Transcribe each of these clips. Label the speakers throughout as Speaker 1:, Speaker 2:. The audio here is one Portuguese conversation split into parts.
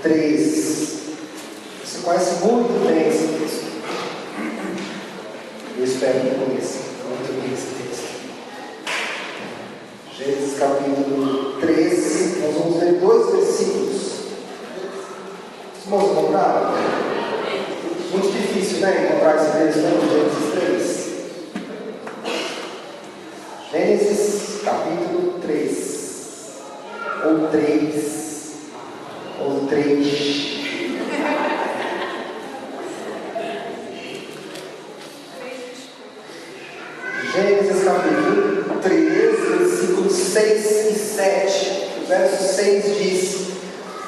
Speaker 1: 3. Você conhece muito bem esse texto. Eu espero que conheça muito bem esse texto. Gênesis capítulo 3, nós vamos ler 2 versículos. Os irmãos encontraram? Muito difícil, né? Encontrar esse texto no Gênesis 3. Gênesis capítulo 3. Ou 3. Ou 3. Gênesis capítulo 3, versículos 6 e 7. O verso 6 diz: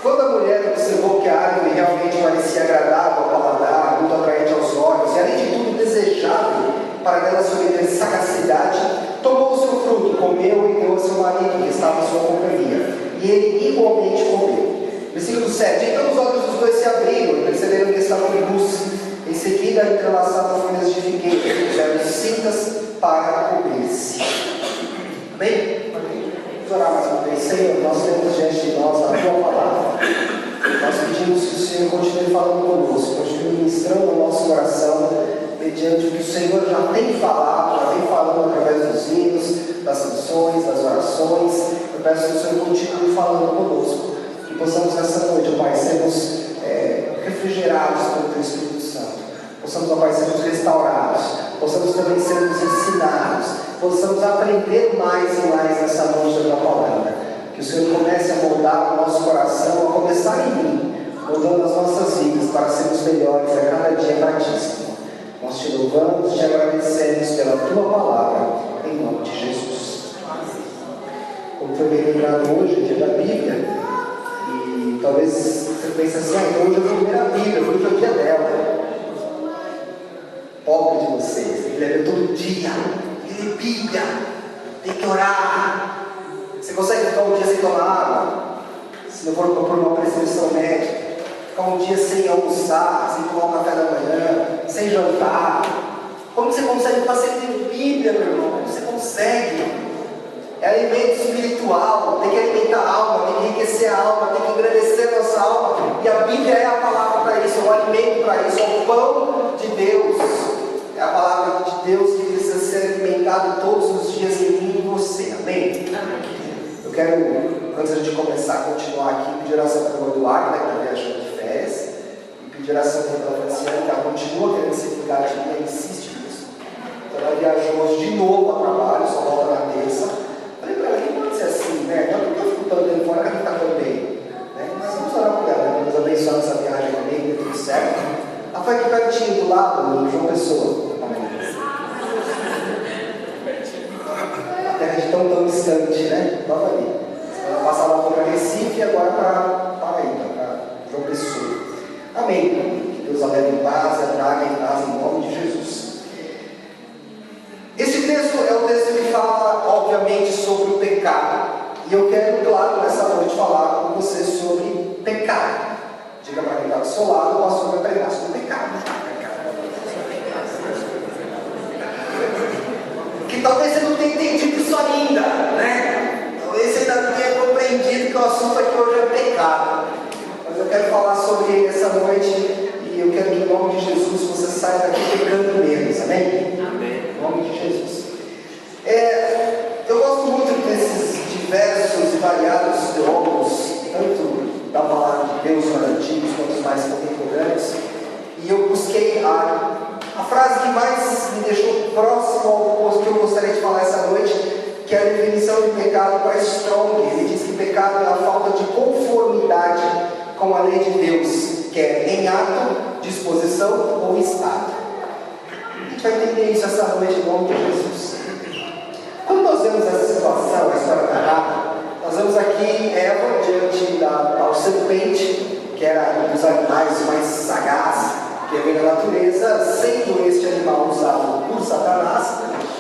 Speaker 1: quando a mulher observou que a árvore realmente parecia agradável ao paladar, muito atraente aos olhos, e além de tudo desejável para dela se obter sagacidade, tomou o seu fruto, comeu e deu ao seu marido, que estava em sua companhia, e ele igualmente comeu. Versículo 7: então os olhos dos dois se abriram e perceberam que estavam nus. Em seguida, entrelaçaram folhas de figueira, e fizeram cintas para cobrir-se. Amém? Vamos orar mais uma vez. Senhor, nós temos diante de nós a tua palavra. Nós pedimos que o Senhor continue falando conosco, continue ministrando o nosso coração, mediante o que o Senhor já tem falado, já vem falando através dos hinos, das canções, das orações. Eu peço que o Senhor continue falando conosco, que possamos nessa noite, ó Pai, sermos refrigerados pelo teu Espírito Santo. Possamos, ó Pai, sermos restaurados, possamos também sermos ensinados, possamos aprender mais e mais nessa noite da tua palavra. Que o Senhor comece a moldar o nosso coração, a começar em mim, moldando as nossas vidas para sermos melhores a cada dia para ti, Senhor. Nós te louvamos e te agradecemos pela tua palavra, em nome de Jesus. Como foi bem lembrado hoje, é dia da Bíblia, e talvez você pense assim: hoje eu vou ler a Bíblia, hoje é o dia dela. Pobre de vocês, ele lê todo dia, ele lê Bíblia, tem que orar. Você consegue ficar um dia sem tomar água, se não for por uma prescrição médica, ficar um dia sem almoçar, sem tomar um café da manhã, sem jantar? Como você consegue ficar sem ler Bíblia, meu irmão? Como você consegue? É alimento espiritual, tem que alimentar a alma, tem que enriquecer a alma, tem que engrandecer a nossa alma, e a Bíblia é a palavra para isso, é o alimento para isso, é o pão de Deus, é a palavra de Deus que precisa ser alimentado todos os dias em mim e em você. Amém? Eu quero, antes de começar, continuar aqui, pedir oração para o Eduardo, que está viajando de férias, e pedir oração para a Franciane, que ela continua querendo se ligar de mim, ela insiste nisso. Então ela viajou hoje de novo a trabalho, só volta na terça. Falei para ela: não pode ser assim, né? Não, porque eu fico tanto tempo fora, que está também. Né? Mas vamos orar por ela, né? Deus abençoe essa viagem também, deu tudo certo. Ela foi aqui pertinho do lado, no João Pessoa. A terra de tão distante, né? Logo ali. Ela passa lá para Recife e agora para Paraíba, para João Pessoa. Amém. Que Deus a leve em paz e a traga em paz em nome de Jesus. Esse texto é um texto que fala, obviamente, sobre o pecado. E eu quero, claro, nessa noite falar com você sobre pecado. Diga para quem está do seu lado: o pastor vai pregar sobre pecado. Que talvez você não tenha entendido isso ainda, né? Talvez você ainda não tenha compreendido que o assunto aqui hoje é pecado. Mas eu quero falar sobre ele essa noite, e eu quero que, em nome de Jesus, você saia daqui pecando menos. Amém? Amém. Em nome de Jesus. Eu gosto muito desses diversos e variados teólogos, tanto da palavra de Deus para antigos quanto os mais contemporâneos, e eu busquei a frase que mais me deixou próximo ao que eu gostaria de falar essa noite, que é a definição de pecado para Strong. Ele diz que pecado é a falta de conformidade com a lei de Deus, que é em ato, disposição ou estado. A gente vai entender isso essa noite em nome de Jesus. Quando nós vemos essa situação, a história narrada, nós vemos aqui Eva diante da serpente, que era um dos animais mais sagazes que vem da natureza, sendo este animal usado por Satanás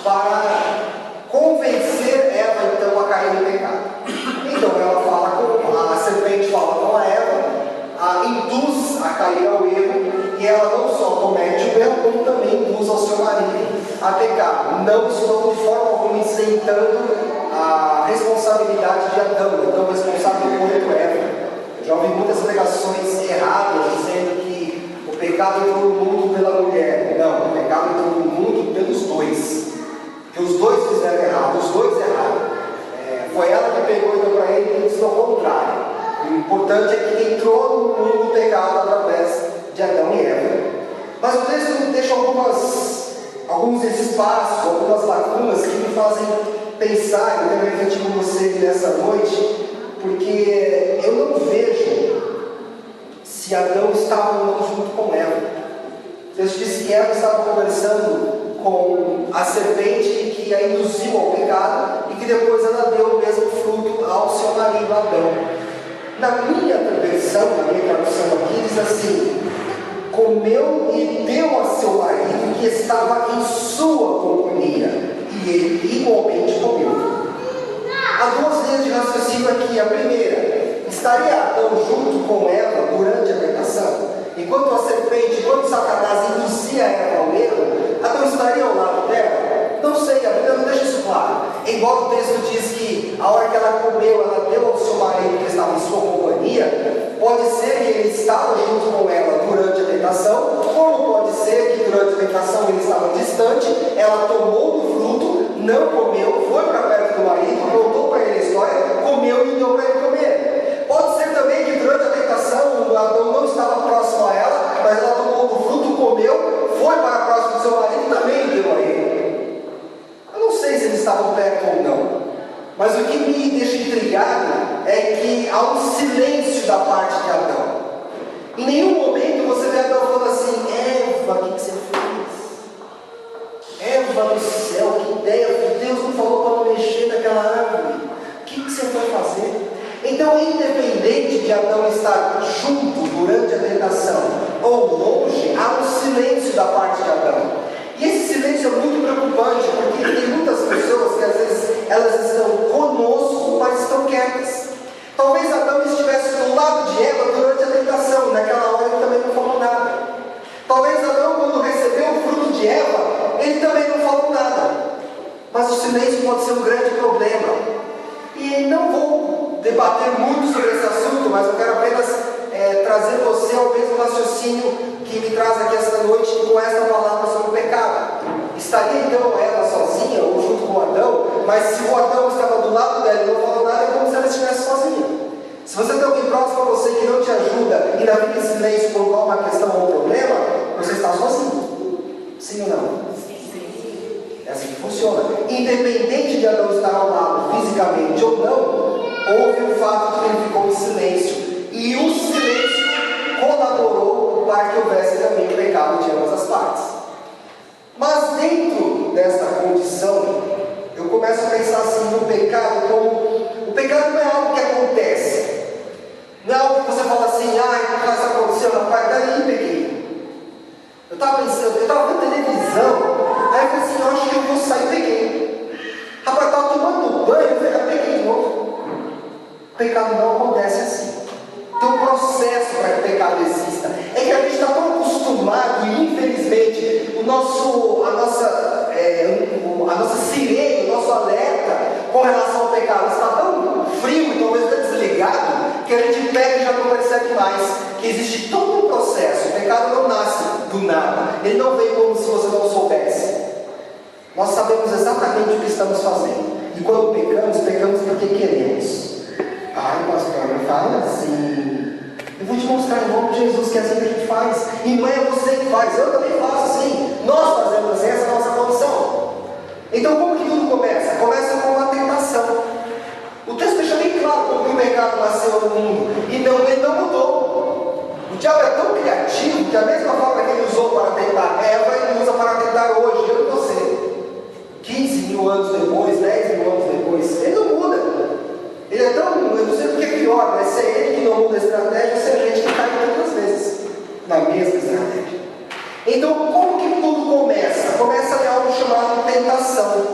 Speaker 1: para convencer Eva então a cair no pecado. Então ela a serpente fala com a Eva, a induz a cair ao erro, e ela não só comete o erro, como também induz ao seu marido a pecar. Não estou de forma alguma isentando a responsabilidade de Adão, então responsável por Eva. Já ouvi muitas pregações erradas dizendo que o pecado entrou no mundo pela mulher. Não, o pecado entrou no mundo pelos dois. Que os dois fizeram errado, os dois erraram. Foi ela que pegou e deu para ele, e ele disse ao contrário. O importante é que entrou no mundo o pecado através de Adão e Eva. Mas o texto deixa alguns espaços, algumas lacunas que me fazem pensar, eu quero refletir com vocês nessa noite, porque eu não vejo se Adão estava ou não junto com Eva. Deus disse que Eva estava conversando com a serpente que a induziu ao pecado e que depois ela deu o mesmo fruto ao seu marido Adão. Na minha versão, na minha tradução aqui, diz assim: comeu e deu a seu marido que estava em sua companhia, e ele igualmente comeu. Há duas linhas de raciocínio aqui. A primeira: estaria Adão junto com Eva durante a tentação? Enquanto a serpente, enquanto Satanás induzia Eva ao erro, Adão estaria ao lado dela? Não sei, a Bíblia não deixa isso claro. Embora o texto diz que a hora que ela comeu, ela deu ao seu marido que estava em sua companhia, pode ser que ele estava junto com ela durante a tentação, como pode ser que durante a tentação ele estava distante, ela tomou do fruto, não comeu, foi para perto do marido, contou para ele a história, comeu e deu para ele comer. Pode ser também que durante a tentação Adão não estava próximo a ela, mas ela tomou do fruto, comeu, foi para próximo do seu marido e também deu a ele. Eu não sei se eles estavam perto ou não, mas o que me deixa intrigado é que há um silêncio da parte de Adão. Em nenhum momento você vê Adão falando assim: Eva, o que você fez? Eva do céu, que ideia, Deus não falou para não mexer naquela árvore, o que você foi fazer? Então, independente de Adão estar junto durante a tentação ou longe, há um silêncio da parte de Adão. E esse silêncio é muito preocupante, porque tem muitas pessoas que às vezes elas estão conosco, mas estão quietas. Talvez Adão estivesse do lado de Eva durante a tentação, naquela hora ele também não falou nada. Talvez Adão, quando recebeu o fruto de Eva, ele também não falou nada. Mas o silêncio pode ser um grande problema. E não vou debater muito sobre esse assunto, mas eu quero apenas trazer você ao mesmo raciocínio que me traz aqui esta noite com esta palavra sobre o pecado. Estaria então ela sozinha ou junto com Adão, mas se o Adão estava do lado dela e não falou nada, é como se ela estivesse sozinha. Se você tem alguém próximo a você que não te ajuda e ainda fica em silêncio por uma questão ou um problema, você está sozinho. Sim ou não? É assim que funciona. Independente de Adão estar ao lado fisicamente ou não, houve o fato de que ele ficou em silêncio. E o silêncio colaborou para que houvesse também o pecado de ambas as partes. Mas dentro desta condição, eu começo a pensar assim no pecado como... O pecado não é algo que acontece. Não é algo que você fala assim: mas aconteceu, rapaz, daí peguei. Eu estava pensando, eu estava vendo televisão. Aí eu falei assim: eu acho que eu vou sair e peguei. Rapaz, eu estava tomando banho, eu falei: peguei de novo. O pecado não acontece assim. Tem um processo para que o pecado exista. É que a gente está tão acostumado, e infelizmente, a nossa sirene, o nosso alerta com relação ao pecado está tão frio e talvez até desligado, que a gente pega e já não percebe mais que existe todo um processo. O pecado não nasce do nada, ele não vem como se você não soubesse. Nós sabemos exatamente o que estamos fazendo, e quando pecamos porque queremos. Ai, pastor, não fala assim. Eu vou te mostrar em nome de Jesus que é assim que a gente faz. E não é você que faz, eu também faço assim. Nós fazemos assim, essa é a nossa condição. Então, como que tudo começa? Começa com uma tentação. O texto deixa bem claro como que o pecado nasceu no mundo. E ele não mudou. O diabo é tão criativo que a mesma forma que ele usou para tentar Eva, ele usa para tentar hoje, eu e você. 15 mil anos depois, 10 mil anos depois, ele não muda. Ele é tão, eu não sei o que é pior, mas se é ele que não muda a estratégia, se é a gente que cai todas as vezes na mesma estratégia. Então, como que tudo começa? Começa de algo chamado tentação.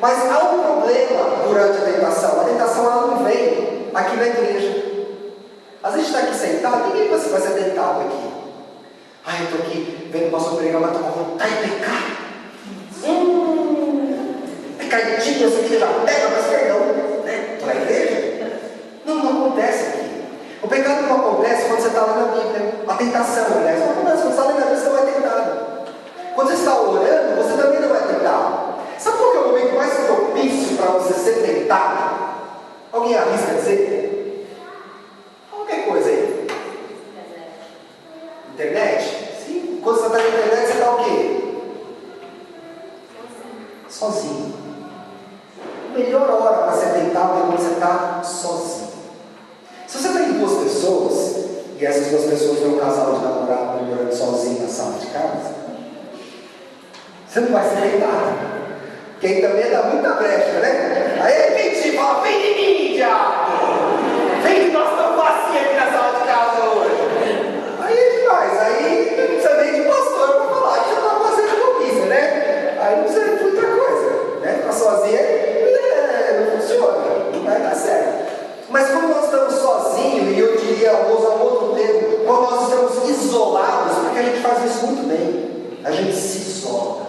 Speaker 1: Mas há um problema durante a tentação. A tentação ela não vem aqui na igreja. Às vezes a gente está aqui sentado, ninguém vai ser tentado aqui. Eu estou aqui vendo o pastor pregar, mas estou com vontade de pecar. Pecadinho, essa aqui já pega, mas perdão. Estou na igreja? Não acontece aqui. O pecado não acontece quando você está lendo a Bíblia. A tentação, aliás, não acontece. Quando você está lendo a Bíblia, você não vai tentar. Quando você está orando, você também não vai tentar. Sabe qual que é o momento mais propício para você ser tentado? Alguém arrisca dizer? Qualquer coisa aí. Internet? Sim. Quando você está na internet, você está o quê? Sozinho. A melhor hora para ser tentado é quando você está sozinho. Se você tem duas pessoas, e essas duas pessoas vêm um casal de namorado morando sozinho na sala de casa, você não vai ser tentado. Porque aí também dá muita brecha, né? Aí de repente fala, vem de mim, diabo! Vem que nós estamos vazios aqui na sala de casa hoje. Aí é demais, aí não precisa nem de pastor para falar que já está fazendo coisa, né? Aí não precisa de muita coisa, né? Ficar sozinho não funciona, não vai dar certo. Mas quando nós estamos sozinhos, e eu diria, vou usar um outro termo, quando nós estamos isolados, porque a gente faz isso muito bem, a gente se isola.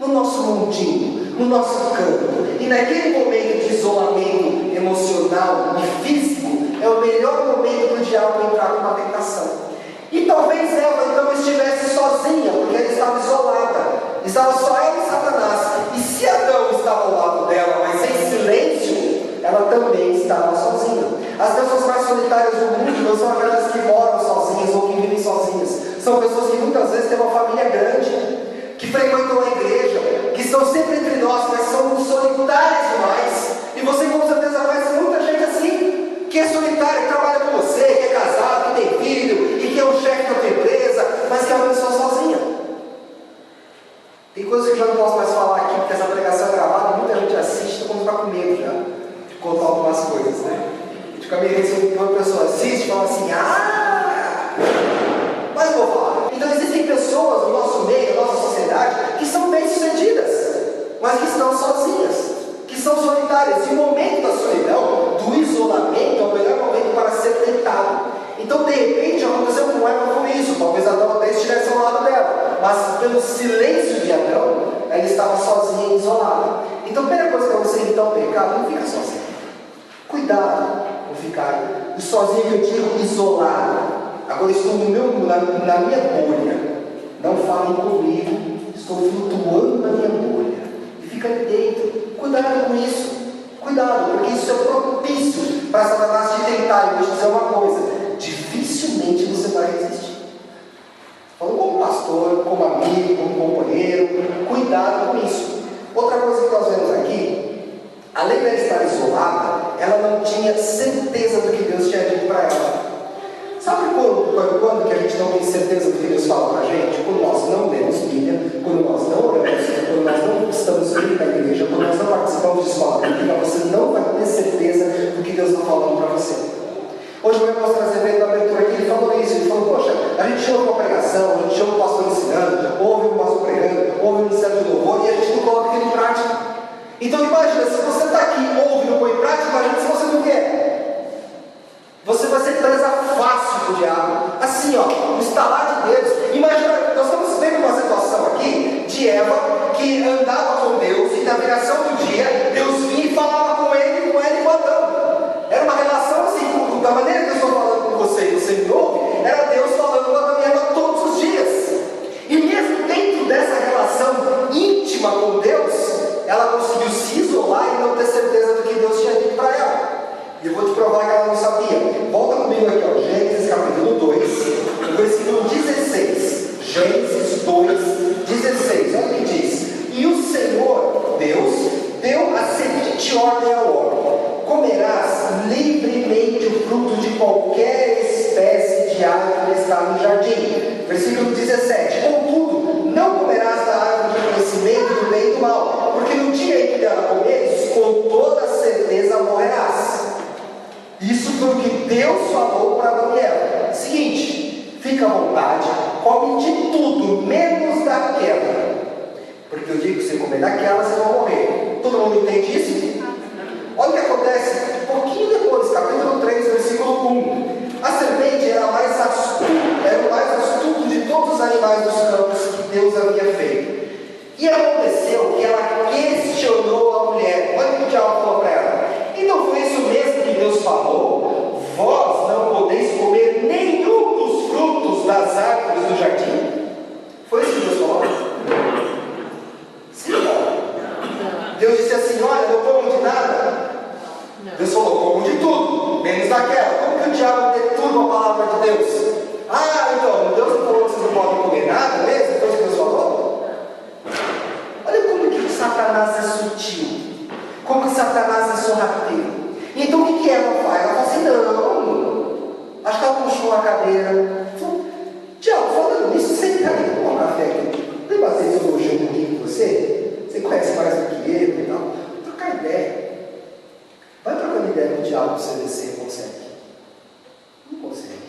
Speaker 1: No nosso mundinho, no nosso campo, e naquele momento de isolamento emocional e físico, é o melhor momento para o diabo entrar numa tentação. E talvez Eva então estivesse sozinha, porque ela estava isolada, estava só ela e Satanás. E se Adão estava ao lado dela, mas em silêncio, ela também estava sozinha. As pessoas mais solitárias do mundo não são aquelas que moram sozinhas ou que vivem sozinhas. São pessoas que muitas vezes têm uma família grande, que frequentam a igreja, que estão sempre entre nós, mas são solitárias demais. E você com certeza conhece muita gente assim, que é solitária, que trabalha com você, que é casado, que tem filho, e que é um chefe da tua empresa, mas que é uma pessoa sozinha. Tem coisas que eu já não posso mais falar aqui, porque essa pregação é gravada, muita gente assiste, todo mundo está com medo já de contar algumas coisas, né? De caminho que uma pessoa assiste e fala assim, mas vou falar. Então existem pessoas no nosso meio, na nossa sociedade, que são bem-sucedidas, mas que estão sozinhas, que são solitárias. E o momento da solidão, do isolamento, é o melhor momento para ser tentado. Então, de repente, aconteceu com Eva por isso. Talvez Adão até estivesse ao lado dela, mas pelo silêncio de Adão, ela estava sozinha e isolada. Então, a primeira coisa para você evitar o pecado, não fica sozinho. Cuidado com ficar sozinho, que eu digo isolado. Agora estou na minha bolha. Não falem comigo, estou flutuando na minha bolha. E fica ali dentro. Cuidado com isso. Cuidado, porque isso é propício para Satanás te tentar. E vou te dizer uma coisa: dificilmente você vai resistir. Falando como pastor, como amigo, como companheiro, cuidado com isso. Outra coisa que nós vemos aqui, além de estar isolada, ela não tinha certeza do que Deus tinha dito para ela. Sabe quando que a gente não tem certeza do que Deus fala para a gente? Quando nós não lemos Bíblia, quando nós não oramos, quando nós não estamos vindo da igreja, quando nós não participamos de escola bíblica, você não vai ter certeza do que Deus está falando para você. Hoje o meu irmão trazer evento da abertura aqui, ele falou isso, ele falou, poxa, a gente ouve uma pregação, a gente ouve o pastor ensinando, ouve o pastor pregando, ouve o ministério de louvor, e a gente não coloca aquilo em prática. Então imagina, se você está aqui, ouve e não põe em prática, imagina se você não quer. Você vai ser presa fácil do diabo. Assim, no estalar de Deus. Imagina, nós estamos vendo uma situação aqui de Eva que andava com Deus e na viração do dia, Deus vinha e falava com ele e com Adão. Era uma relação assim, da maneira que eu estou falando com você e você me ouve, era Deus falando com Adão e Eva todos os dias. E mesmo dentro dessa relação íntima com Deus, ela conseguiu se isolar e não ter certeza do que Deus tinha dito para ela. E eu vou te provar que ela não sabia. Volta comigo aqui, Gênesis capítulo 2, no versículo 16. Gênesis 2, 16. Olha o que diz. E o Senhor, Deus, deu a seguinte ordem ao homem: comerás livremente o fruto de qualquer espécie de árvore que está no jardim. Versículo 17. Contudo, não comerás da árvore do conhecimento do bem e do mal, porque no dia em que dela comeres, com toda certeza morrerás. Isso foi o que Deus falou para Adão e Eva. Seguinte, fica à vontade, come de tudo, menos daquela. Porque eu digo que se comer daquela, vocês vão morrer. Todo mundo entende isso? Olha o que acontece, pouquinho depois, capítulo 3, versículo 1. A serpente era o mais astuto de todos os animais dos campos que Deus havia feito. E aconteceu que ela questionou a mulher. Olha o que o diabo falou para ela. E não foi isso mesmo que Deus falou? Vós não podeis de Deus? Ah, então, Deus não falou que vocês não podem comer nada mesmo? Foi isso que Deus falou? Olha como que Satanás é sutil, como que Satanás é sorrateiro. Então o que ela faz? Ela fala assim, não, acho que ela puxou a cadeira. Tiago, falando nisso, você quer tomar um café aqui? Lembra às vezes eu elogio um pouquinho com você? Você conhece mais do que eu e tal? Trocar ideia. Vai trocando ideia com o Tiago para você ver se você consegue. Não consegue.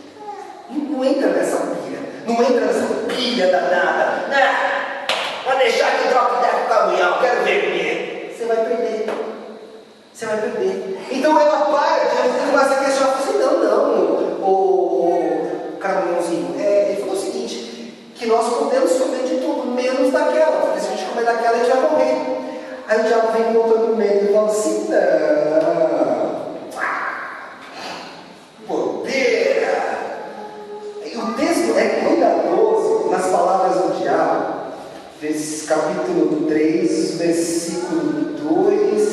Speaker 1: Não entra nessa pilha. Não entra nessa pilha danada. Não, vai deixar que eu troque ideia com o caminhão, quero ver comigo. Você vai perder. Você vai perder. Então ela para de começa a questionar. Assim, não, o caminhãozinho. Ele falou o seguinte, que nós podemos comer de tudo, menos daquela. Porque se a gente comer daquela, a gente vai morrer. Aí o diabo vem voltando no meio e fala assim, não, bobeira. E o texto é cuidadoso nas palavras do diabo. Capítulo 3, versículo 2,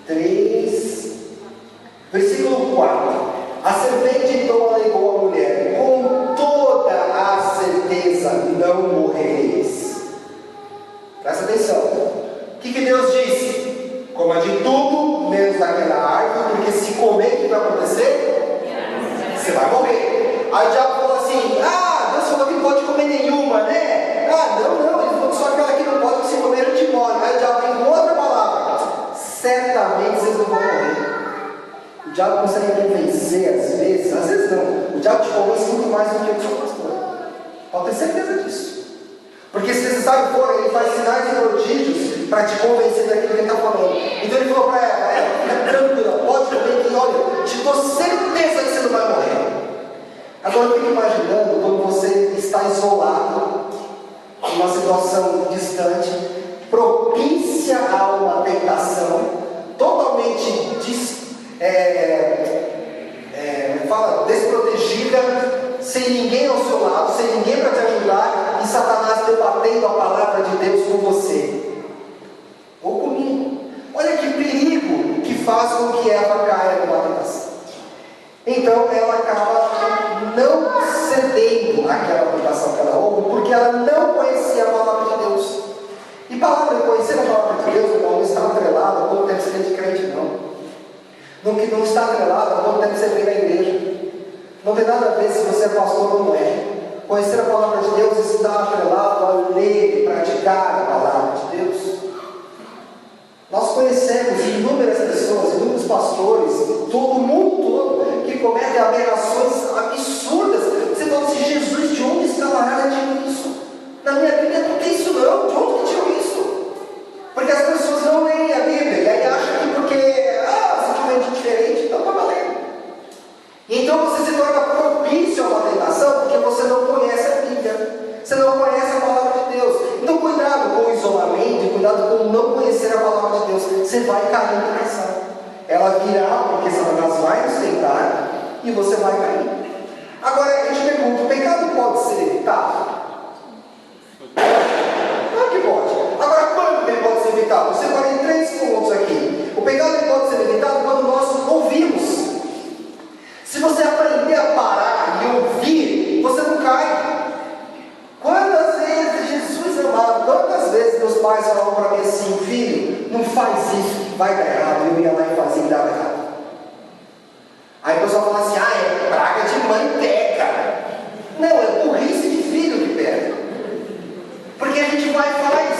Speaker 1: 3, versículo 4. A serpente então alegou à mulher, com toda a certeza não morrereis. Presta atenção. O que Deus disse? Coma de tudo, menos daquela árvore, porque se comer, o que vai acontecer? Você vai morrer. Aí o diabo falou assim, Deus falou que não pode comer nenhuma, né? Não, ele falou que só aquela que não pode, que se comer, a gente morre. Aí o diabo vem com outra palavra, certamente vocês não vão morrer. O diabo consegue convencer, às vezes não, o diabo te convence muito mais do que o seu pastor. Pode ter certeza disso. Porque se você sai fora, ele faz sinais e prodígios para te convencer daquilo que ele está falando. Então ele falou para ela, fica tranquila, pode comer que, olha, te dou certeza que você não vai morrer. Agora eu fico imaginando quando você está isolado, em uma situação distante, propícia a uma tentação, totalmente desprotegida, sem ninguém ao seu lado, sem ninguém para te ajudar, e Satanás debatendo a palavra de Deus com você, ou comigo. Olha que perigo que faz com que ela caia numa tentação. Então ela acaba não cedendo àquela tentação que ela ouve, porque ela não conhecia a palavra de Deus. E palavra de conhecer a palavra de Deus, irmão, não está atrelada a quanto tempo você tem de crente, não. Não está atrelada a quanto tempo você vem na igreja. Não tem nada a ver se você é pastor ou não é. Conhecer a palavra de Deus está atrelado a ler e praticar a palavra de Deus. Nós conhecemos inúmeras pessoas, inúmeros pastores, todo mundo todo, que cometem aberrações absurdas. Você fala assim, Jesus, de onde esse camarada tirou isso? Na minha Bíblia não tem isso não, de onde que tirou isso? Porque as pessoas não leem a Bíblia, e aí acham que porque, simplesmente diferente, então está valendo. Então você se torna propício a uma tentação, porque você não conhece a Bíblia, você não conhece a palavra de Deus. Então cuidado com o isolamento, cuidado com não conhecer a palavra de Deus, você vai cair em tentação. Ela virá, porque Satanás vai nos tentar, e você vai cair. Agora a gente pergunta, o pecado pode ser evitado? Claro que pode. Agora quando ele pode ser evitado? Eu separei 3 pontos aqui. O pecado pode ser evitado quando nós ouvimos. Se você aprender a parar e ouvir, você não cai. Quantas vezes, Jesus amado, quantas vezes meus pais falavam para mim assim, filho, não faz isso que vai dar errado. Eu ia lá e fazia e dava errado. Aí o pessoal fala assim, é praga de mãe pega. Não, é burrice de filho que pega. Porque a gente vai e faz,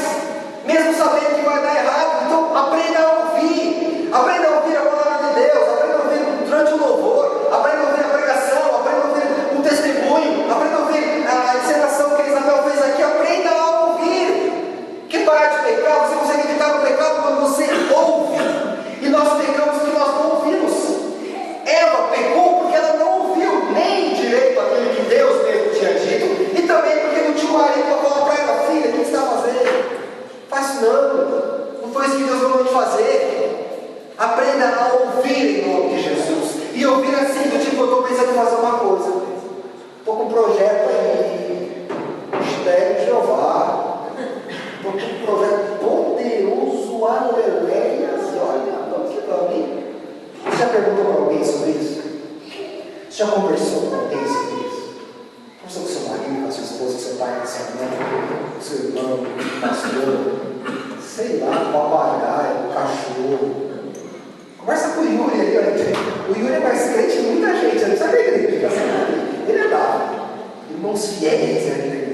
Speaker 1: mesmo sabendo que vai dar errado. Então aprenda a ouvir a palavra de Deus, aprenda a ouvir durante o louvor, aprenda a ouvir a pregação, aprenda a ouvir o testemunho, aprenda a ouvir a encenação que Isabel fez aqui, aprenda a ouvir. Que parar de pecar, você consegue evitar o pecado quando você ouve. E nós pecamos que nós não pensou com alguém sobre isso? Conversou com seu marido, com a sua esposa, com seu pai, com sua mãe, com seu irmão, com o pastor, sei lá, com o papagaio, com o cachorro. Conversa com o Yuri ali, olha. O Yuri é mais crente que muita gente, ele não sabe a igreja, ele é dado. Irmãos fiéis ali na igreja.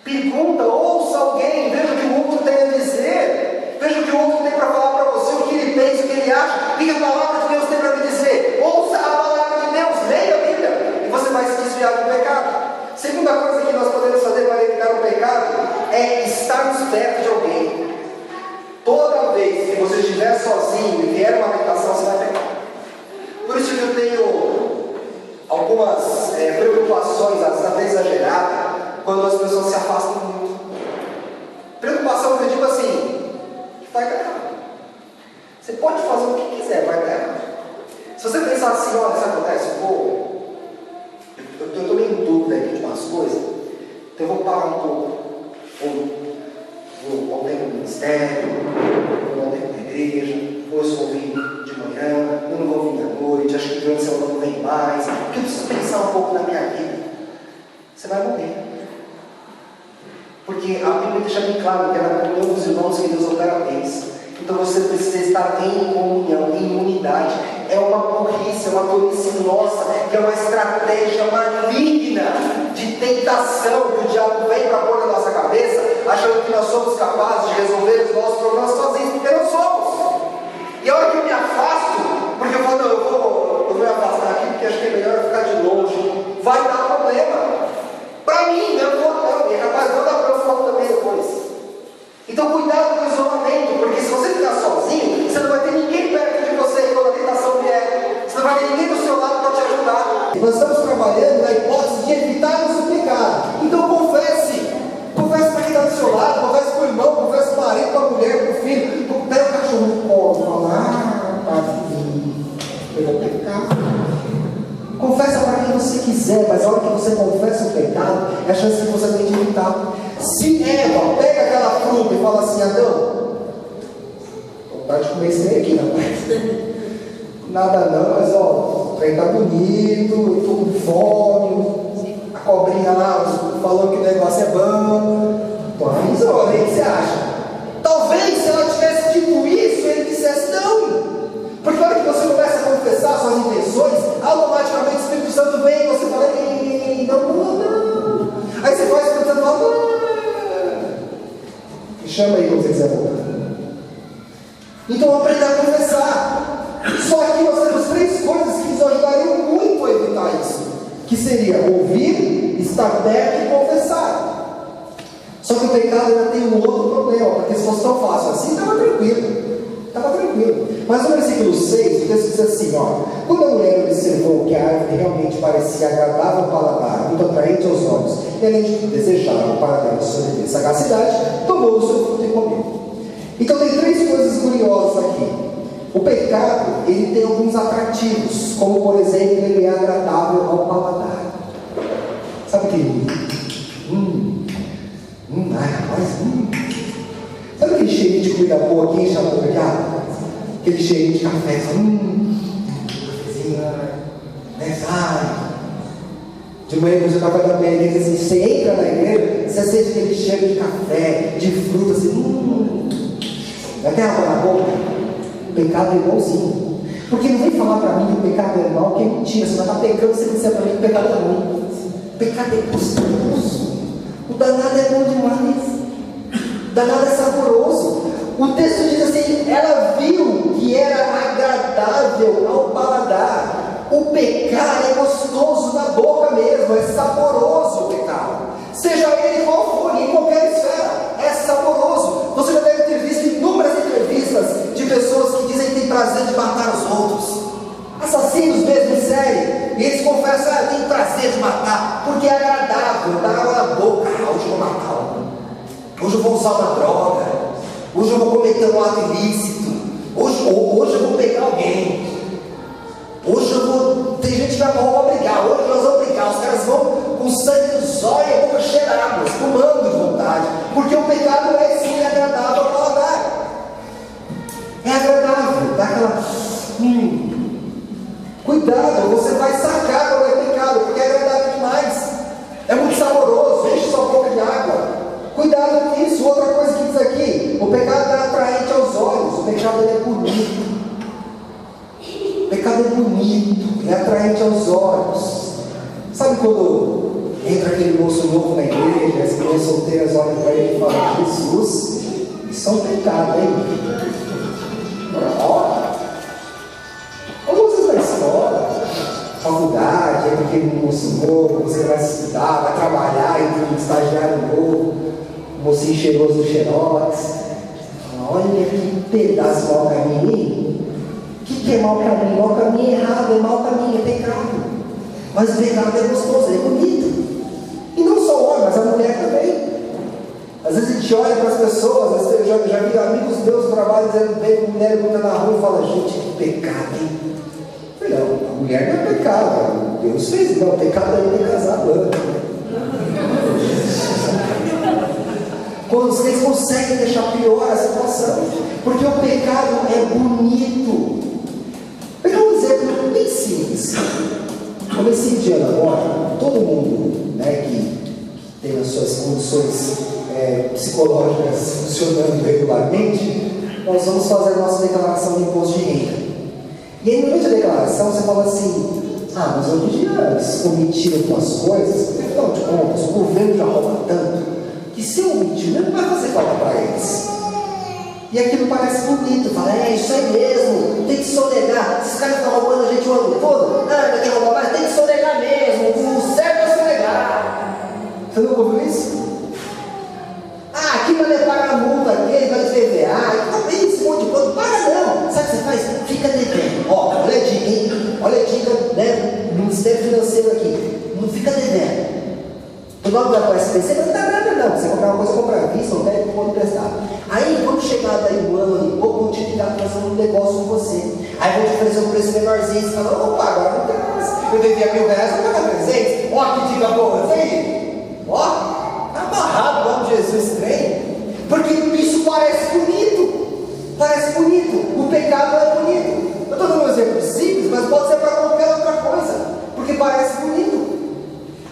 Speaker 1: Pergunta, ouça alguém, veja o que o outro tem a dizer, veja o que o outro tem para falar para você, o que ele pensa, o que ele acha, o que a palavra de Deus tem para me dizer. Ouça a palavra de Deus, leia a Bíblia, e você vai se desviar do pecado. Segunda coisa que nós podemos fazer para evitar o pecado é estarmos perto de alguém. Toda vez que você estiver sozinho e vier uma tentação, você vai pecar. Por isso que eu tenho algumas preocupações, às vezes até exageradas, quando as pessoas se afastam muito. Preocupação que eu digo assim, vai dar errado. Você pode fazer o que quiser, vai dar errado. Se você pensar assim, olha, isso acontece, eu estou meio em dúvida aqui de umas coisas, então eu vou parar um pouco. Vou ontem no ministério, vou ontem na igreja, vou ouvir de manhã, eu não vou vir à noite, acho que durante a semana não vem mais, porque eu preciso pensar um pouco na minha vida. Você vai morrer. Porque a Bíblia deixa bem claro que é na comunhão dos irmãos que Deus opera a bênção. Então você precisa estar em comunhão, em unidade. É uma burrice, é uma tolice nossa, que é uma estratégia maligna de tentação que o diabo vem para pôr na nossa cabeça, achando que nós somos capazes de resolver os nossos problemas sozinhos, porque não somos. E a hora que eu me afasto, porque eu falo, não, eu vou me afastar aqui, porque acho que é melhor ficar de longe, vai dar problema. Para mim, eu vou não, e é capaz de não dar problema também depois. Então cuidado com o isolamento, porque se você ficar sozinho, você não vai ter ninguém perto de você quando a tentação vier. Você não vai ter ninguém do seu lado para te ajudar. Nós estamos trabalhando na hipótese de evitarmos o pecado. Então confesse. Confesse para quem está do seu lado, confesse para o irmão, confesse para o marido, para a mulher, para o filho. Pega o cachorro no colo, fala, eu vou pecar. Confessa para quem você quiser, mas a hora que você confessa o pecado, é a chance que você tem de evitar. Se Eva pega aquela fruta e fala assim, Adão, vontade de comer esse aqui, rapaz. Nada não, mas ó, o trem tá bonito, eu tô com fome, a cobrinha lá falou que o negócio é bom. Mas olha, o que você acha? Talvez se ela tivesse dito isso, ele dissesse não. Porque na hora que você começa a confessar suas intenções, automaticamente o Espírito Santo vem e você fala, não. Aí você faz o Espírito Santo fala, não. Me chama aí quando você quiser voltar. Então aprenda a confessar. Só que nós temos 3 coisas que nos ajudariam muito a evitar isso. Que seria ouvir, estar perto e confessar. Só que o pecado ainda tem um outro problema, porque se fosse tão fácil assim, estava tranquilo. Mas no versículo 6, o texto diz assim, ó, quando a mulher observou que a árvore realmente parecia agradável ao paladar, muito atraente aos olhos, e além de tudo desejável para dela sobre sagacidade, tomou o seu fruto e comeu. Então tem 3 coisas curiosas aqui. O pecado, ele tem alguns atrativos, como por exemplo, ele é agradável ao paladar. Sabe que sabe aquele cheirinho de comida boa que enche a boca de água? Aquele cheirinho de café, cafezinho, né? De manhã você está fazendo a igreja, assim, você entra na igreja, você sente aquele cheiro de café, de fruta, assim, até água na boca. O pecado é igualzinho. Porque não vem falar para mim que o pecado é mal, que é mentira. Você vai estar pecando, você disser para mim que o pecado é ruim. O pecado é gostoso. O danado é bom demais. Danado é saboroso. O texto diz assim, ela viu que era agradável ao paladar. O pecado é gostoso na boca mesmo, é saboroso o pecado. Seja ele qual for, em qualquer esfera, é saboroso. Você já deve ter visto inúmeras entrevistas de pessoas que dizem que têm prazer de matar os outros. Assassinos mesmo em série. E eles confessam, eu tenho prazer de matar, porque é agradável, dá água na boca. Hoje eu vou matar um. Hoje eu vou usar uma droga. Hoje eu vou cometer um ato ilícito. Hoje eu vou pegar alguém. Hoje eu vou. Tem gente que vai para a rua brigar. Hoje nós vamos brigar. Os caras vão com sangue nos olhos e a boca cheirada, fumando de vontade. Porque o pecado é sim agradável ao paladar. É agradável, dá aquela. Cuidado, você vai Sabe quando entra aquele moço novo na igreja, as crianças solteiras olham para ele e falam: Jesus, isso é um pecado, hein? Como vocês na escola, faculdade, entra aquele moço novo, você vai estudar, vai trabalhar, entra um estagiário novo, um mocinho cheiroso do Xerox. Olha que pedaço mau caminho, hein? O que é mau caminho? Mau caminho é errado, é mau caminho, é pecado. Mas o pecado é gostoso, é bonito. E não só o homem, mas a mulher também. Às vezes a gente olha para as pessoas, às vezes eu já vi amigos meus do trabalho dizendo: vem com mulher e na rua e fala: gente, que pecado, hein? Eu falei: não, a mulher não é pecado, Deus fez, não, pecado é ter casado antes. Quando vocês conseguem deixar pior a situação, porque o pecado é bonito. Vou pegar um exemplo bem simples. Comecei de ano agora, todo mundo, né, que tem as suas condições psicológicas funcionando regularmente, nós vamos fazer a nossa declaração de imposto de renda. E aí, no meio da declaração, você fala assim: ah, mas eu podia omitir algumas coisas, afinal de contas, o governo já rouba tanto, que se eu omitir, não vai fazer falta para eles. E aquilo parece bonito, fala: isso aí mesmo, tem que sonegar. Esses caras estão roubando a gente o ano todo, não quer roubar mais, tem que sonegar mesmo, o certo é sonegar. Você não ouviu isso? Ah, aqui vai pagar a multa, aqui vai IPVA, esse monte de coisa, paga não. Sabe o que você faz? Fica devendo. Ó, olha a dica, hein? Olha a dica, né, do Ministério Financeiro aqui. Não fica devendo. Tu logo vai para o SPC, mas não dá nada não. Você comprar uma coisa, compra à vista, não pega ponto emprestado. Aí, quando chegar daí um ano e pouco, vão te ligar para fazer um negócio com você. Aí vão te oferecer um preço menorzinho. Você fala: opa, agora não tem mais. Eu devia R$1.000, vou pagar 300. Ó, que dica boa, vem aí. Ó, tá amarrado, vamos Jesus, trem. Porque isso parece bonito. Parece bonito. O pecado é bonito. Eu estou dando um exemplo simples, mas pode ser para qualquer outra coisa. Porque parece bonito.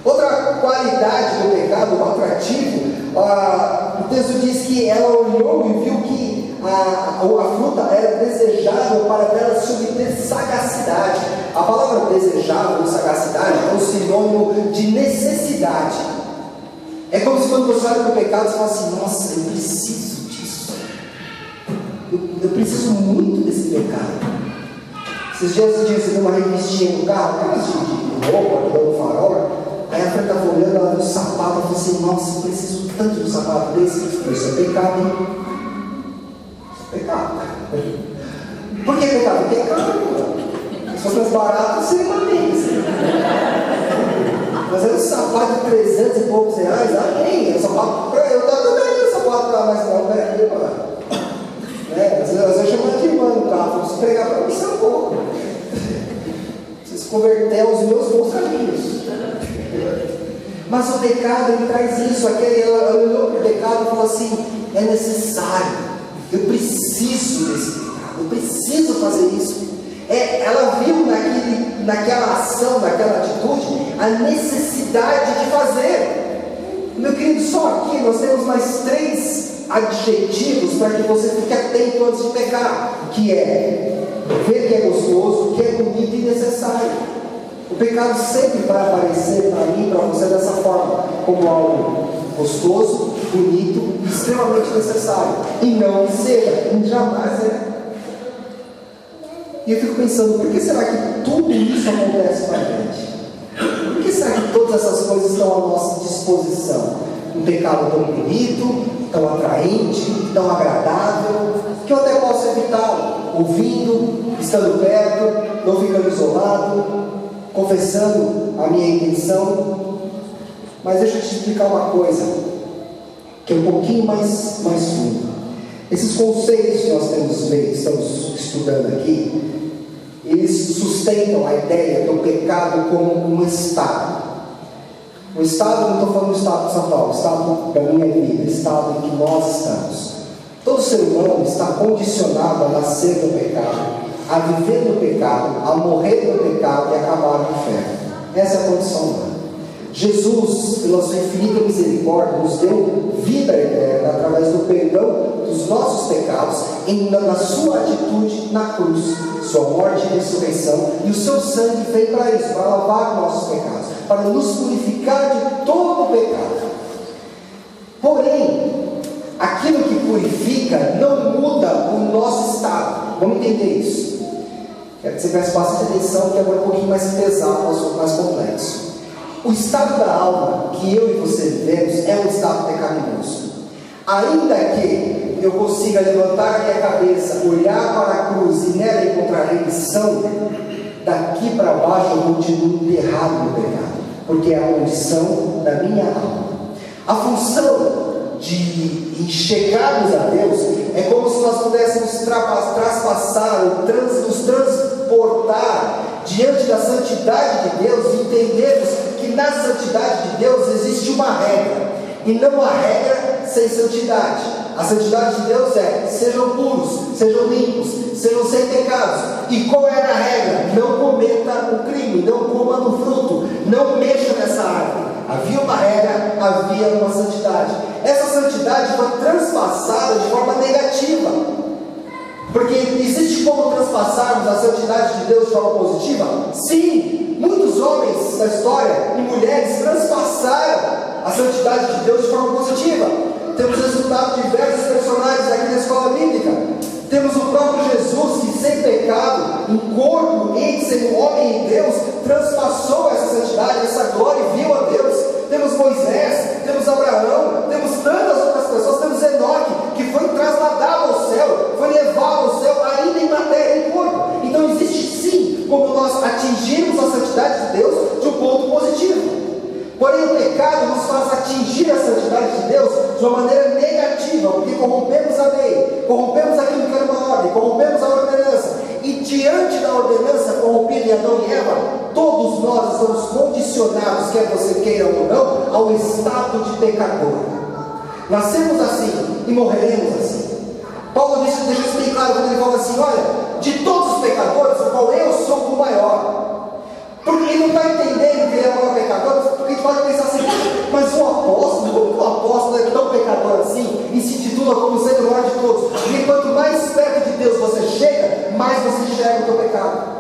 Speaker 1: Outra qualidade do pecado, um atrativo, o texto diz que ela olhou e viu que a fruta era desejável para dela se obter sagacidade. A palavra desejável ou sagacidade é um sinônimo de necessidade. É como se quando você olha para o pecado, você fala assim: nossa, eu preciso disso. Eu preciso muito desse pecado. Esses dias eu recebi uma revistinha no carro, aquelas de roupa, dando farol. Aí a Fran estava olhando, ela viu o sapato, ela falou assim: nossa, eu preciso tanto de um sapato desse. Isso é pecado, hein? Isso é pecado. Por que pecado? Porque é caro. Se fosse mais barato, seria uma vez. Mas era um sapato de 300 e poucos reais, amém. É um sapato, eu estava dando um sapato para mais não, peraí, mano. Às vezes eu chamo de irmã no carro, preciso pregar para você um pouco. Preciso converter aos meus bons caminhos. Mas o pecado, ele traz isso. Ela olhou para o pecado e falou assim: é necessário, eu preciso desse pecado, eu preciso fazer isso. Ela viu naquela ação, naquela atitude, a necessidade de fazer. Meu querido, só aqui nós temos mais 3 adjetivos para que você fique atento antes de pecar, que é ver que é gostoso, que é bonito e necessário. O pecado sempre vai aparecer para mim, para você, dessa forma, como algo gostoso, bonito e extremamente necessário. E não seja, e jamais é. E eu fico pensando: por que será que tudo isso acontece com a gente? Por que será que todas essas coisas estão à nossa disposição? Um pecado tão bonito, tão atraente, tão agradável, que eu até posso evitá-lo, ouvindo, estando perto, não ficando isolado, confessando a minha intenção. Mas deixa eu te explicar uma coisa que é um pouquinho mais fundo. Esses conceitos que nós estamos estudando aqui, eles sustentam a ideia do pecado como um estado. O estado, não estou falando do estado de São Paulo, o estado da minha vida, o estado em que nós estamos. Todo ser humano está condicionado a nascer no pecado, a viver no pecado, a morrer no pecado e acabar no inferno. Essa é a condição humana. Jesus, pela sua infinita misericórdia, nos deu vida eterna através do perdão dos nossos pecados, na sua atitude na cruz, sua morte e ressurreição, e o seu sangue veio para isso, para lavar nossos pecados. para nos purificar de todo o pecado. Porém, aquilo que purifica não muda o nosso estado. Vamos entender isso. Quero que você preste bastante atenção, porque agora é um pouquinho mais pesado, mais complexo. O estado da alma que eu e você vivemos é um estado pecaminoso. Ainda que eu consiga levantar a minha cabeça, olhar para a cruz e nela encontrar remissão, daqui para baixo eu continuo enterrado no pecado, porque é a condição da minha alma. A função de chegarmos a Deus é como se nós pudéssemos traspassar, nos transportar diante da santidade de Deus e entendermos que na santidade de Deus existe uma regra, e não uma regra sem santidade. A santidade de Deus é: sejam puros, sejam limpos, sejam sem pecados. E qual era a regra? Não cometa o crime, não coma do fruto, não mexa nessa árvore. Havia uma regra, havia uma santidade. Essa santidade foi transpassada de forma negativa, porque existe como transpassarmos a santidade de Deus de forma positiva? Sim, muitos homens da história e mulheres transpassaram a santidade de Deus de forma positiva. Temos resultado de diversos personagens aqui na escola bíblica. Temos o próprio Jesus, que sem pecado, em corpo, sendo homem e Deus, transpassou essa santidade, essa glória e viu a Deus. Temos Moisés, temos Abraão, temos tantas outras pessoas, temos Enoque, que foi trasladado ao céu, foi levado ao céu ainda em matéria, em corpo. Então existe sim como nós atingirmos a santidade de Deus de um ponto positivo. Porém, o pecado nos faz atingir a santidade de Deus de uma maneira negativa, porque corrompemos a lei, corrompemos aquilo que era uma ordem, corrompemos a ordenança, e diante da ordenança corrompida em Adão e Eva, todos nós estamos condicionados, quer você queira ou não, ao estado de pecador. Nascemos assim e morreremos assim. Paulo deixa isso bem claro quando ele fala assim: olha, de todos os pecadores, o qual eu sou o maior. Porque ele não está entendendo que ele é o maior pecador, porque a gente pode pensar assim: mas o apóstolo é tão pecador assim, e se titula como sendo o maior de todos. Porque quanto mais perto de Deus você chega, mais você enxerga o teu pecado.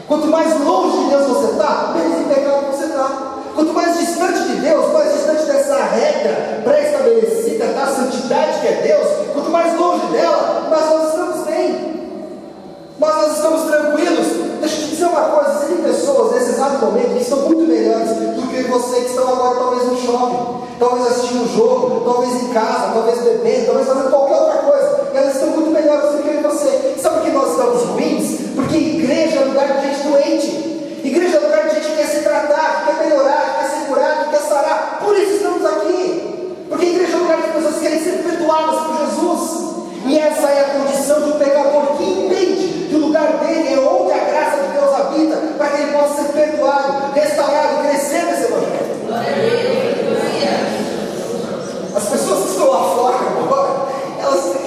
Speaker 1: Quanto mais longe de Deus você está, menos em pecado você está. Quanto mais distante de Deus, mais distante dessa regra pré-estabelecida da santidade que é Deus, quanto mais longe dela, mais nós estamos bem, mas nós estamos tranquilos. Deixa eu te dizer uma coisa: existem pessoas nesse exato momento que estão muito melhores do que você, que estão agora talvez no shopping, talvez assistindo um jogo, talvez em casa, talvez bebendo, talvez fazendo qualquer outra coisa. Elas estão muito melhores do que você. Sabe por que nós estamos ruins? Porque igreja é lugar de gente doente. Igreja é lugar de gente que quer se tratar, que quer melhorar, que quer se curar, que quer sarar. Por isso estamos aqui. Porque igreja é lugar de pessoas que querem ser perdoadas por Jesus. E essa é a condição de um pecador que entende que o lugar dele é onde a graça de Deus habita, para que ele possa ser perdoado, restaurado, crescer nesse evangelho. As pessoas que estão lá fora agora,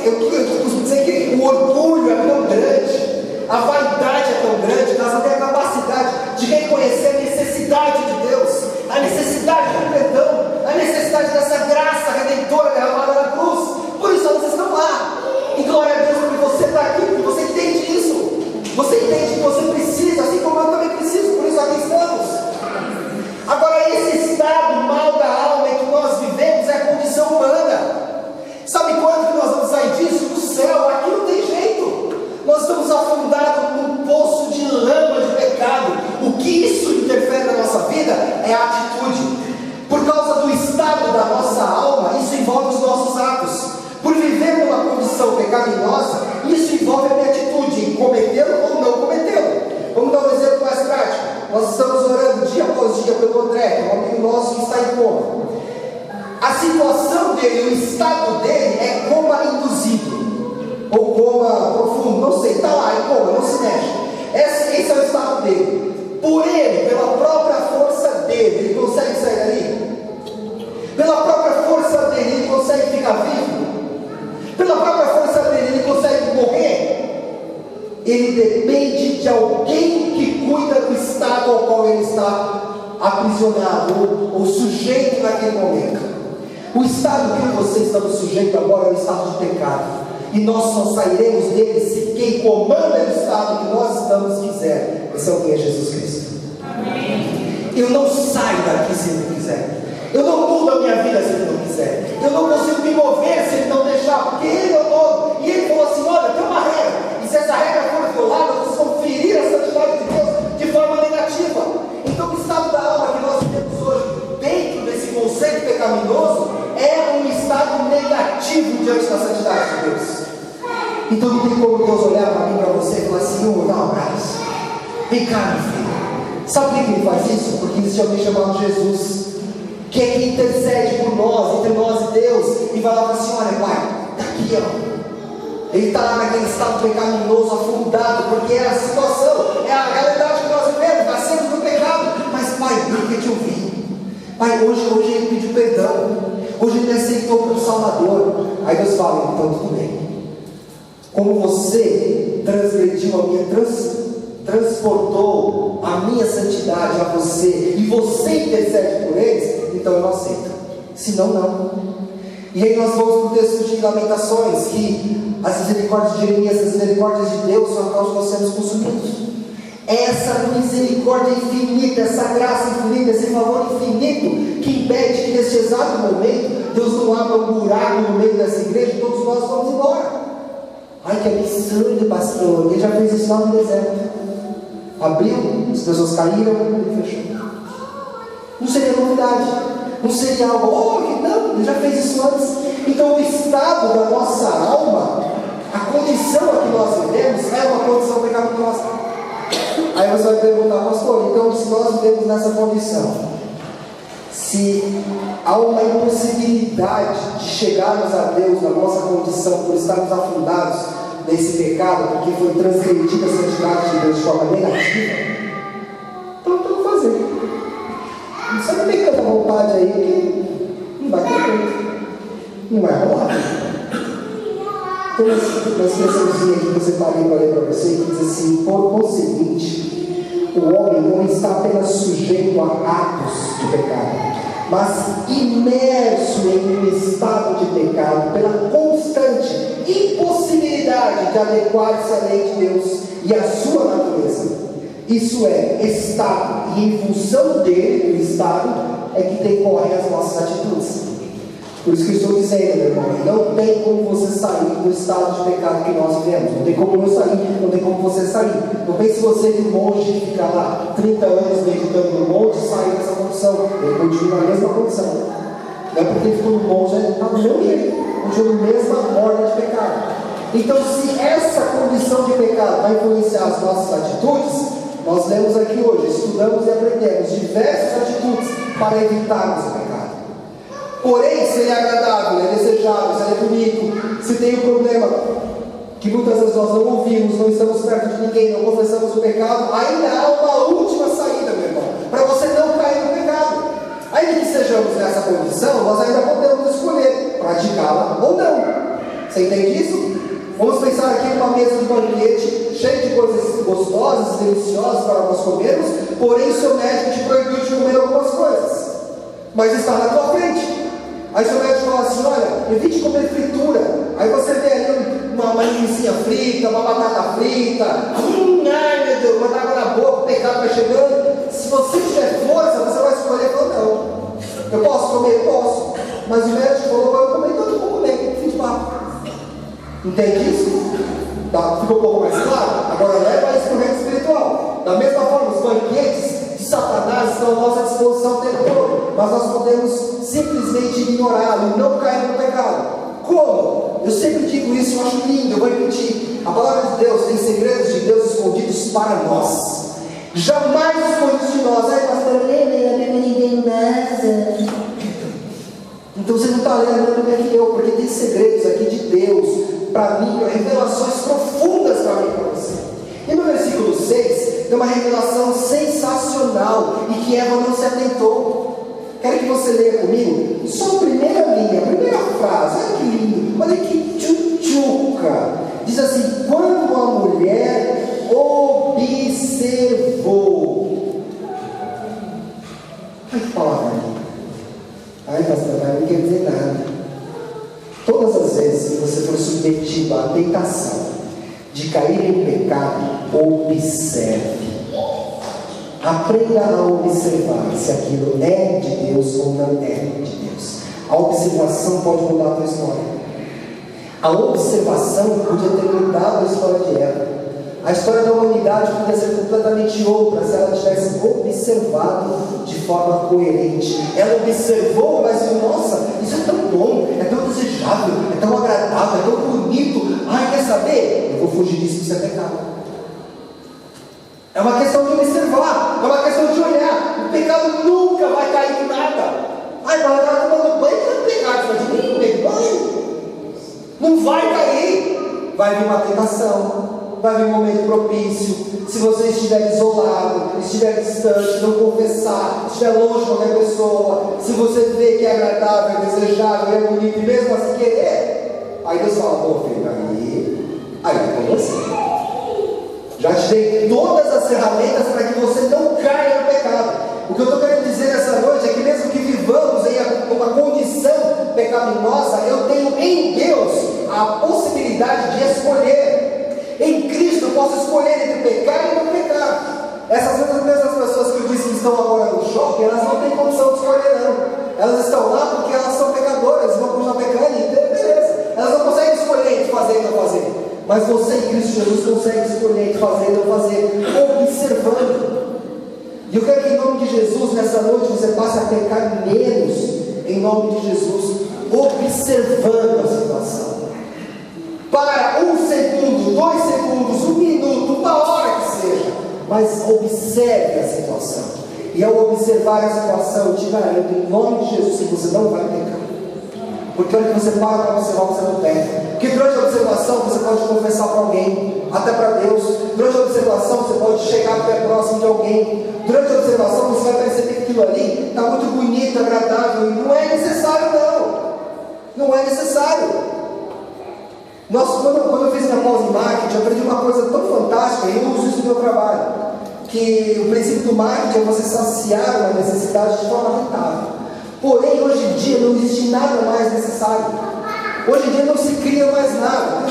Speaker 1: eu costumo dizer que o orgulho é tão grande, a vaidade é tão grande, nós não temos a capacidade de reconhecer a necessidade de Deus, a necessidade do perdão, a necessidade dessa graça redentora derramada na cruz. Por isso elas estão lá. E glória a Deus porque você está aqui, porque você entende isso. Você entende que você precisa, assim como eu também preciso, por isso aqui estamos. Agora, esse estado mal da alma em que nós vivemos é a condição humana. Sabe quando que nós vamos sair disso? Do céu. Aqui não tem jeito. Nós estamos afundados num poço de lama de pecado. O que isso interfere na nossa vida é a atitude. Por causa do estado da nossa alma, isso envolve os nossos atos. Por viver numa condição pecaminosa, isso envolve a minha atitude em cometê-lo ou não cometê-lo. Vamos dar um exemplo mais prático. Nós estamos orando dia após dia pelo André, que é um amigo nosso que está em coma. A situação dele, o estado dele é coma induzido, ou coma profundo, não sei, está lá em coma, não se mexe. Esse é o estado dele. Por ele, pela própria força dele, ele consegue sair dali? Pela própria força dele, ele consegue ficar vivo? Pela própria força dele, ele consegue morrer? Ele depende de alguém que cuida do estado ao qual ele está aprisionado ou sujeito naquele momento. O estado que você está sujeito agora é o estado de pecado, e nós só sairemos dele se quem comanda o estado que nós estamos quiser. Esse alguém é Jesus Cristo. Amém. Eu não saio daqui se Ele não quiser. Eu não mudo a minha vida se Ele não quiser. Eu não consigo me mover se Ele não deixar, porque Ele é o dono. E Ele falou assim: olha, tem uma regra, e se essa regra for violada, vocês vão ferir a santidade de Deus de forma negativa. Então o estado da alma que nós temos hoje, dentro desse conceito pecaminoso, é um estado negativo diante da santidade de Deus. Então não tem como Deus olhar para mim, para você e falar assim: Senhor, dá um abraço, vem cá, meu filho. Sabe por que Ele faz isso? Porque existe alguém chamado Jesus, que é quem intercede por nós, entre nós e Deus, e vai lá e fala assim: olha, Pai, está aqui, ó. Ele está lá naquele estado pecaminoso, afundado, porque é a situação, é a realidade que nós vivemos, nascemos no pecado. Mas Pai, eu queria te ouvir. Pai, hoje Ele pediu perdão, hoje Ele me aceitou como Salvador. Aí Deus fala: então tudo bem. Como você transgrediu a minha, transportou a minha santidade a você, e você intercede por eles, então eu aceito. Senão, não. E aí nós vamos para o texto de Lamentações, que as misericórdias de Jeremias, as misericórdias de Deus são a causa de nós sermos consumidos. Essa misericórdia infinita, essa graça infinita, esse favor infinito, que impede que neste exato momento Deus não abra um buraco no meio dessa igreja e todos nós vamos embora. Ai, que absurdo, pastor. Ele já fez isso lá no deserto. Abriu, as pessoas caíram, ele fechou. Não seria novidade, não seria algo, não, ele já fez isso antes. Então o estado da nossa alma, a condição a que nós vivemos, é uma condição pecaminosa. Aí você vai perguntar: pastor, então se nós vivemos nessa condição, se há uma impossibilidade de chegarmos a Deus na nossa condição, por estarmos afundados nesse pecado, porque foi transgredida a santidade de Deus de forma negativa, então vamos fazer. Você não tem tanta vontade aí que não vai ter jeito, não vai rolar. Tem uma expressãozinha aqui que você parei para ler para você, que diz assim: por conseguinte, o homem não está apenas sujeito a atos de pecado, mas imerso em um estado de pecado pela constante impossibilidade de adequar-se à lei de Deus e à sua natureza. Isso é estado, e em função dele, do estado, é que decorrem as nossas atitudes. Por isso que eu estou dizendo, meu irmão, não tem como você sair do estado de pecado que nós vivemos. Não tem como eu sair, não tem como você sair. Não pense você de monge que fica lá 30 anos meditando no monte e sair dessa condição. Ele continua na mesma condição. Não é porque ele ficou no monge, ele está do mesmo jeito, continua na mesma ordem de pecado. Então, se essa condição de pecado vai influenciar as nossas atitudes, nós lemos aqui hoje, estudamos e aprendemos diversas atitudes para evitarmos o pecado. Porém, se ele é agradável, é desejável, se ele é bonito, se tem um problema que muitas vezes nós não ouvimos, não estamos perto de ninguém, não confessamos o pecado, ainda há uma última saída, meu irmão, para você não cair no pecado. Ainda que estejamos nessa condição, nós ainda podemos escolher praticá-la ou não. Você entende isso? Vamos pensar aqui numa mesa de banquete, cheia de coisas gostosas, deliciosas para nós comermos, porém o seu médico te proibiu de comer algumas coisas, mas está na tua frente. Aí seu médico fala assim: olha, evite comer fritura. Aí você vê ali uma linguiça frita, uma batata frita, ai meu Deus, uma água na boca, o pecado vai chegando. Se você tiver força, você vai escolher e falar: não, eu posso comer? Posso. Mas o médico falou para eu comer, então eu vou comer, fim de papo. Entende isso? Tá? Ficou um pouco mais claro? Agora leva isso para o reino espiritual. Da mesma forma, os banquetes de Satanás estão à nossa disposição o tempo todo, mas nós podemos simplesmente ignorá-lo e não cair no pecado. Como? Eu sempre digo isso, eu acho lindo, eu vou repetir. A palavra de Deus tem segredos de Deus escondidos para nós, jamais escondidos de nós. Aí, pastor, a Bíblia ninguém nada. Então você não está lendo bem que eu, porque tem segredos aqui de Deus para mim, revelações profundas para mim e para você. E no versículo 6 tem uma revelação sensacional e que Eva não se atentou. Quero que você leia comigo só a primeira linha, a primeira frase. Olha que lindo, olha que tchutchuca. Diz assim: quando a mulher observou. Olha que palavra linda. Ai, pastor, não quer dizer nada. Todas as vezes que você for submetido à tentação de cair em pecado, observe. Aprenda a observar se aquilo é de Deus ou não é de Deus. A observação pode mudar a tua história. A observação podia ter mudado a história de Eva. A história da humanidade podia ser completamente outra se ela tivesse observado de forma coerente. Ela observou, mas viu, nossa, isso é tão bom, é tão desejável, é tão agradável, é tão bonito. Ai, quer saber? Eu vou fugir disso, isso é pecado. É uma questão de observar, é uma questão de olhar. O pecado nunca vai cair em nada. Ai, mas ela está tomando banho, não é pecado, mas de mim, banho. Não vai cair. Vai vir uma tentação. Vai vir um momento propício. Se você estiver isolado, estiver distante, não confessar, estiver longe de qualquer pessoa, se você vê que é agradável, é desejável, é bonito, e mesmo assim querer, aí Deus fala, bom filho, aí é com você. Já te dei todas as ferramentas para que você não caia no pecado. O que eu estou querendo dizer nessa noite é que mesmo que vivamos em uma condição pecaminosa, eu tenho em Deus a possibilidade de escolher. Em Cristo eu posso escolher entre pecar e não pecar. Essas mesmas pessoas que eu disse que estão agora no shopping, elas não têm condição de escolher não. Elas estão lá porque elas são pecadoras, vão continuar pecando, então beleza. Elas não conseguem escolher entre fazer e não fazer. Mas você em Cristo Jesus consegue escolher entre fazer e não fazer, observando. E eu quero que em nome de Jesus, nessa noite, você passe a pecar menos, em nome de Jesus, observando a situação. Para 1 segundo, 2 segundos, 1 minuto, 1 hora que seja, mas observe a situação. E ao observar a situação, eu te garanto, em nome de Jesus, que você não vai pecar. Porque olha que você para para observar, você não peca. Porque durante a observação você pode confessar para alguém, até para Deus. Durante a observação você pode chegar até próximo de alguém. Durante a observação você vai perceber que aquilo ali está muito bonito, agradável, e não é necessário não. Não é necessário. Quando eu fiz minha pós em marketing, eu aprendi uma coisa tão fantástica, e eu uso isso no meu trabalho, que o princípio do marketing é você saciar uma necessidade de forma rentável. Porém, hoje em dia não existe nada mais necessário. Hoje em dia não se cria mais nada.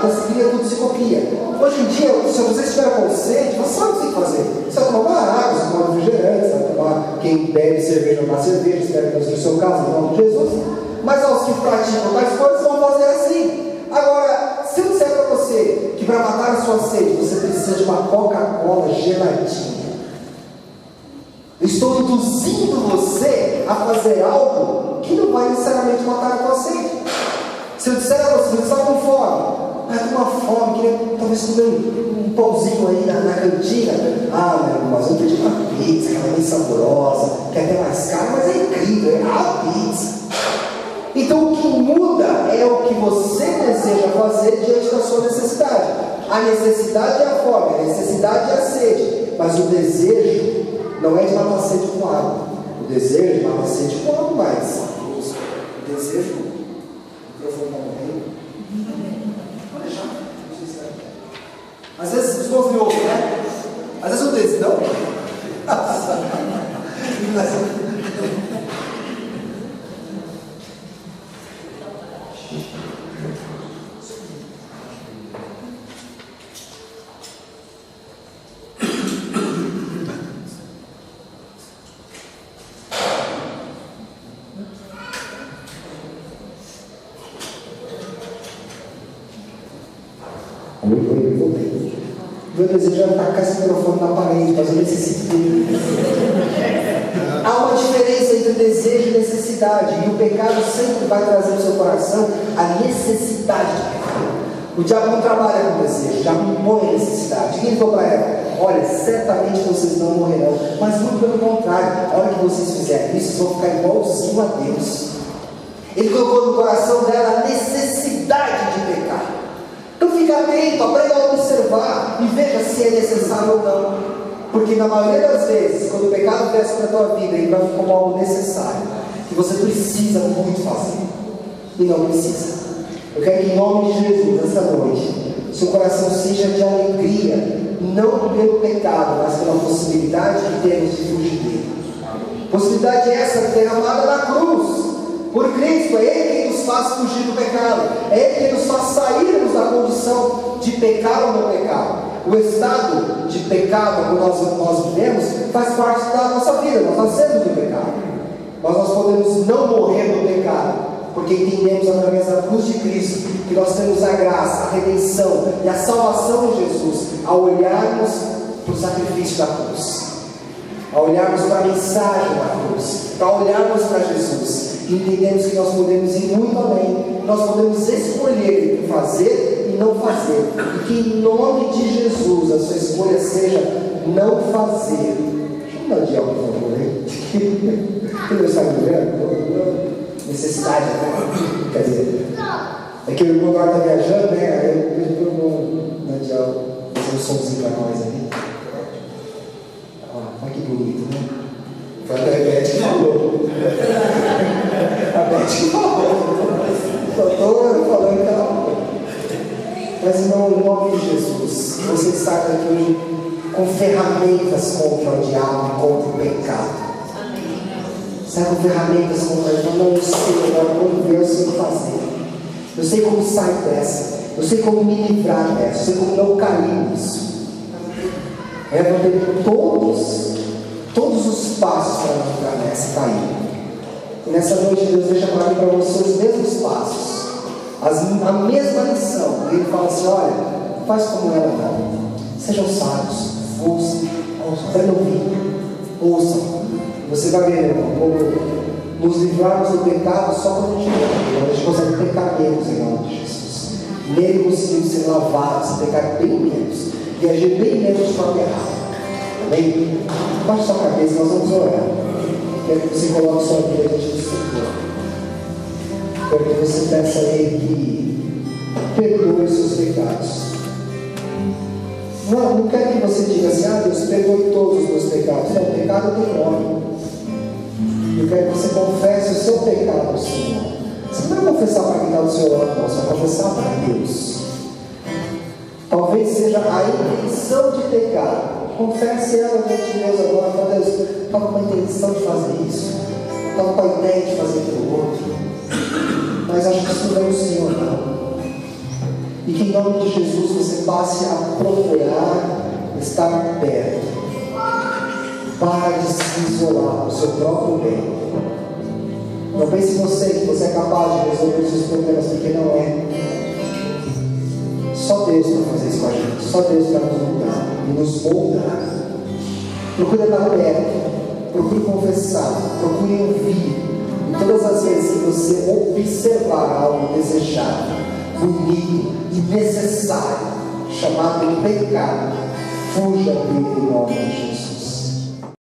Speaker 1: Não se cria, tudo se copia. Hoje em dia, se você estiver com sede, você sabe o que tem que fazer. Você vai tomar uma água, você vai tomar refrigerante, você vai tomar, quem bebe cerveja, tomar cerveja, espero que no seu caso, em nome de Jesus. Mas aos que praticam tais coisas vão fazer assim. Agora, se eu disser para você que para matar a sua sede, você precisa de uma Coca-Cola geladinha, eu estou induzindo você a fazer algo que não vai necessariamente matar a tua sede. Se eu disser a você está com fome, estou com uma fome, queria talvez comer um pãozinho aí na cantina. Meu irmão, mas eu pedi uma pizza, aquela bem saborosa, que é até mais cara, mas é incrível, é a pizza. Então o que muda é o que você deseja fazer diante da sua necessidade. A necessidade é a fome, a necessidade é a sede, mas o desejo não é de matar a sede com água. O desejo é de matar a sede com algo mais. O desejo, o microfone está morrendo. Pode deixar. Às vezes os irmãos me ouvem, né? Às vezes eu desejo, não? Voltei. Meu desejo é atacar esse microfone na parede, mas eu necessito dele. Há uma diferença entre desejo e necessidade, e o pecado sempre vai trazer no seu coração a necessidade de pecar. O diabo não trabalha com desejo, o diabo impõe a necessidade. Quem falou para ela? Olha, certamente vocês não morrerão, mas muito pelo contrário, a hora que vocês fizerem isso, vocês vão ficar igualzinho a Deus. Ele colocou no coração dela a necessidade de pecar. Então fica atento, aprenda a observar e veja se é necessário ou não. Porque na maioria das vezes, quando o pecado vier sobre a tua vida, ele vai como algo necessário, que você precisa muito fazer, e não precisa. Eu quero que em nome de Jesus, essa noite, seu coração seja de alegria, não pelo pecado, mas pela possibilidade que temos de fugir dele. Possibilidade essa derramada na cruz, por Cristo. É Ele quem nos faz fugir do pecado, é Ele quem nos faz sairmos da condição de pecar ou não pecar. O estado de pecado que nós vivemos faz parte da nossa vida. Nós nascemos do pecado, mas nós podemos não morrer no pecado, porque entendemos através da cruz de Cristo que nós temos a graça, a redenção e a salvação em Jesus, ao olharmos para o sacrifício da cruz, ao olharmos para a mensagem da cruz, ao olharmos para Jesus, e entendemos que nós podemos ir muito além. Nós podemos escolher o que fazer e não fazer, e que em nome de Jesus a sua escolha seja não fazer. Deixa eu dar de algo, por favor, hein? Que não está me vendo? Necessidade, né? Quer dizer, é que o irmão agora está viajando, né? Aí eu pedi para o irmão Nadiel fazer um somzinho para nós ali. Olha que bonito, né? Foi até a Beth que falou. A Beth que falou. Só estou falando que ela falou. Mas, irmão, em nome de Jesus, você está aqui hoje com ferramentas contra o diabo e contra o pecado. Sai com ferramentas contra ele. Não, eu sei, agora vamos ver, eu sei o que fazer. Eu sei como sair dessa. Eu sei como me livrar dessa. Eu sei como não cair nisso. Eu vou ter todos os passos para não entrar nessa e cair. E nessa noite Deus deixa para você os mesmos passos. A mesma lição. E Ele fala assim: olha, faz como ela não. Sejam sábios. Ouçam. Para não ouvir. Ouçam. Você vai ver, irmão, como nos livrarmos do pecado só quando a gente consegue pecar menos em nome de Jesus. Nele conseguimos ser lavados, pecar bem menos e agir bem menos de forma errada. Amém? Baixe sua cabeça, nós vamos orar. Quero que você coloque sua vida diante do Senhor. Quero que você peça a Ele que perdoe os seus pecados. Não quero que você diga assim: ah, Deus, perdoe todos os meus pecados. Não, o pecado tem nome. Eu quero que você confesse o seu pecado ao Senhor. Você não vai confessar para quem está do seu lado, não. Você vai confessar para Deus. Talvez seja a intenção de pecar. Confesse ela diante de Deus agora. Fala: Deus, estava com a intenção de fazer isso. Estava com a ideia de fazer aquilo outro. Mas acho que isso não é o Senhor, não. E que em nome de Jesus você passe a procurar estar perto. Para de se isolar no seu próprio bem. Não pense em você que você é capaz de resolver os seus problemas, porque não é. Só Deus para fazer isso com a gente. Só Deus para nos mudar e nos moldar. Procure estar perto. Procure confessar. Procure ouvir. E todas as vezes que você observar algo desejado, bonito e necessário, chamado pecado, fuja dele em nome de Jesus.